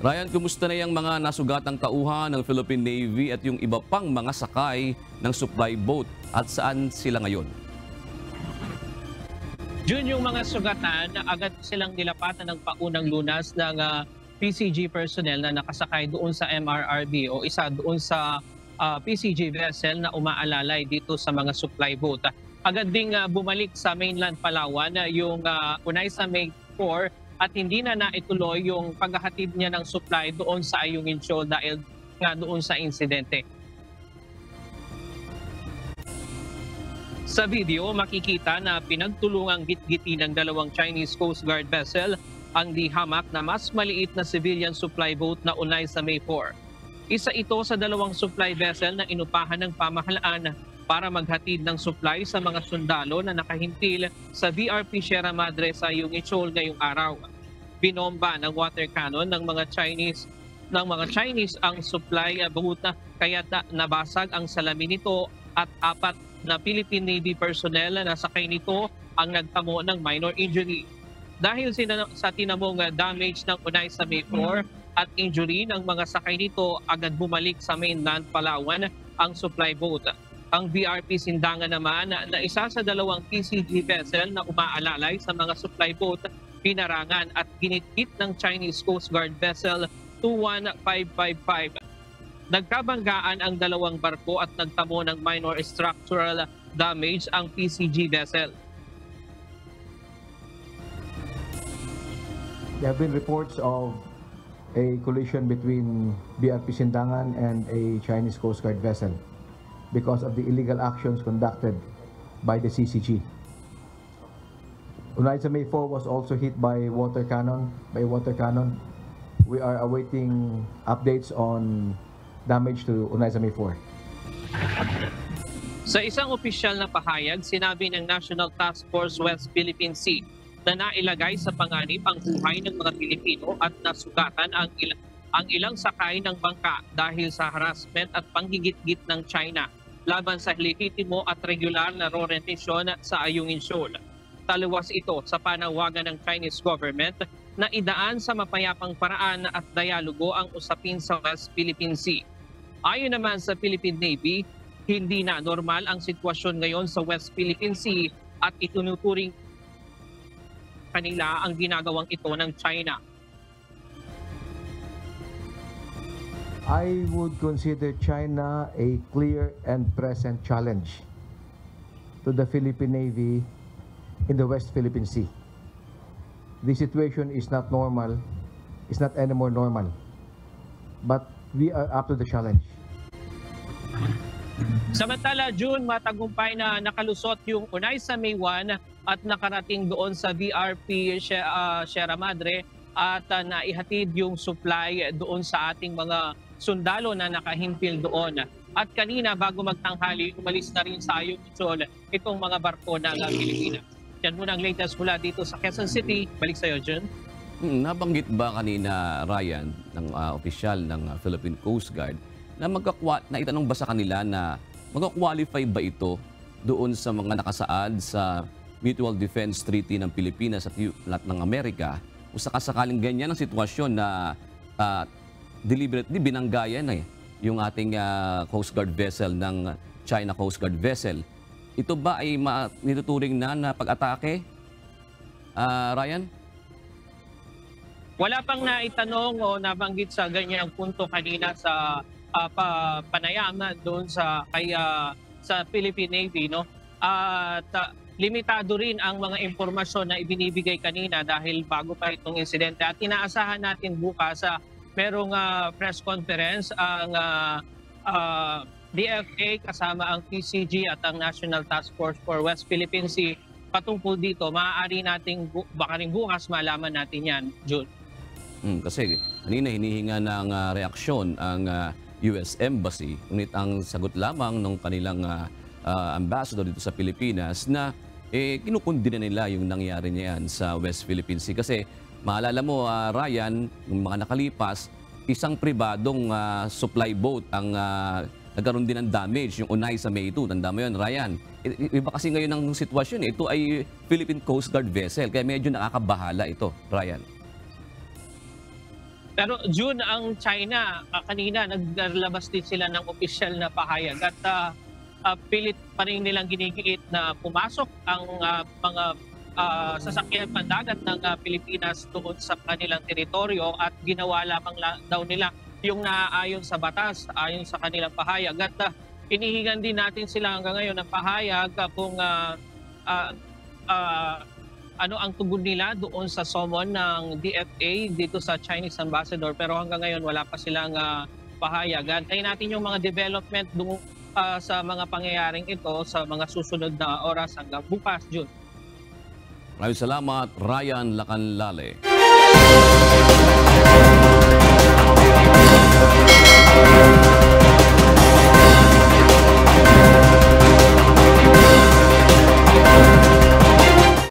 Ryan, kumusta na yung mga nasugatang tauhan ng Philippine Navy at yung iba pang mga sakay ng supply boat at saan sila ngayon? June, yung mga sugatan, agad silang nilapatan ng paunang lunas ng PCG personnel na nakasakay doon sa MRRB o isa doon sa PCG vessel na umaalalay dito sa mga supply boat. Agad ding bumalik sa mainland Palawan yung Unaysa May 4 at hindi na naituloy yung paghahatid niya ng supply doon sa Ayungin Shoal dahil nga doon sa insidente. Sa video, makikita na pinagtulungang gitgiti ng dalawang Chinese Coast Guard vessel ang di hamak na mas maliit na civilian supply boat na Unaysa May 4. Isa ito sa dalawang supply vessel na inupahan ng pamahalaan para maghatid ng supply sa mga sundalo na nakahintil sa VRP Sierra Madre sa Ayungin Shoal ngayong araw. Binomba ng water cannon ng mga Chinese ang supply boat na kaya nabasag ang salamin nito at 4 na Philippine Navy personnel na nasakay nito ang nagtamo ng minor injury. Dahil sa tinamong damage ng Unaysa May 4 at injury ng mga sakay nito, agad bumalik sa mainland Palawan ang supply boat. Ang VRP Sindangan naman na isa sa dalawang PCG vessel na umaalalay sa mga supply boat, pinarangan at ginitgit ng Chinese Coast Guard vessel 21555. Nagkabanggaan ang dalawang barko at nagtamo ng minor structural damage ang PCG vessel. There have been reports of a collision between BRP Sindangan and a Chinese Coast Guard vessel because of the illegal actions conducted by the CCG. Unaysa May 4 was also hit by water cannon. We are awaiting updates on damage to Unaysa May 4. Sa isang opisyal na pahayag, sinabi ng National Task Force West Philippine Sea na nailagay sa panganib ang buhay ng mga Pilipino at nasugatan ang ilang sakay ng bangka dahil sa harassment at panggigit-git ng China laban sa lehitimo at regular na rentisyon sa Ayungin Shoal. Taliwas ito sa panawagan ng Chinese government na idaan sa mapayapang paraan at dialogo ang usapin sa West Philippine Sea. Ayon naman sa Philippine Navy, hindi na normal ang sitwasyon ngayon sa West Philippine Sea at itunuturing kanila ang ginagawang ito ng China. I would consider China a clear and present challenge to the Philippine Navy in the West Philippine Sea. The situation is not normal, it's not anymore normal, but we are up to the challenge. Samantala, June, matagumpay na nakalusot yung Unaysa May 1 at nakarating doon sa VRP Sierra Madre at naihatid yung supply doon sa ating mga sundalo na nakahimpil doon. At kanina bago magtanghali, umalis na rin sa Ayungin Shoal itong mga barko ng Pilipinas. Yan muna ang latest mula dito sa Quezon City. Balik sa iyo, Jun. Nabanggit ba kanina, Ryan, ng opisyal ng Philippine Coast Guard, na itanong ba sa kanila na magka-qualify ba ito doon sa mga nakasaad sa Mutual Defense Treaty ng Pilipinas at ng Amerika o sakasakaling ganyan ang sitwasyon na deliberately binanggayan yung ating Coast Guard vessel ng China Coast Guard vessel. Ito ba ay nituturing na pag-atake, Ryan? Wala pang naitanong o nabanggit sa ganyang punto kanina sa panayam na doon sa Philippine Navy, no? At limitado rin ang mga impormasyon na ibinibigay kanina dahil bago pa itong insidente. At inaasahan natin bukas merong press conference ang DFA kasama ang PCG at ang National Task Force for West Philippine Sea patungkol dito. Maaari nating baka rin bukas malaman natin yan, June. Kasi kanina hinihinga ng reaksyon ang US Embassy, ngunit ang sagot lamang ng kanilang ambassador dito sa Pilipinas na kinukundina nila yung nangyari niyan sa West Philippine Sea. Kasi maalala mo, Ryan, yung mga nakalipas, isang pribadong supply boat ang nagkaroon din ng damage, yung Unaysa May 2. Tanda mo yun, Ryan. Iba kasi ngayon ang sitwasyon. Ito ay Philippine Coast Guard vessel, kaya medyo nakakabahala ito, Ryan. Pero June, ang China, kanina naglabas din sila ng opisyal na pahayag at pilit pa rin nilang ginigiit na pumasok ang mga sasakyan pandagat ng Pilipinas doon sa kanilang teritoryo at ginawa lamang daw nila yung naaayon sa batas, ayon sa kanilang pahayag. At inihingan din natin sila hanggang ngayon ng pahayag kung ano ang tugon nila doon sa summon ng DFA dito sa Chinese ambassador. Pero hanggang ngayon wala pa silang pahayag. Antayin natin yung mga development doon sa mga pangyayaring ito sa mga susunod na oras hanggang bukas, June. Maraming salamat, Ryan Lacanlale.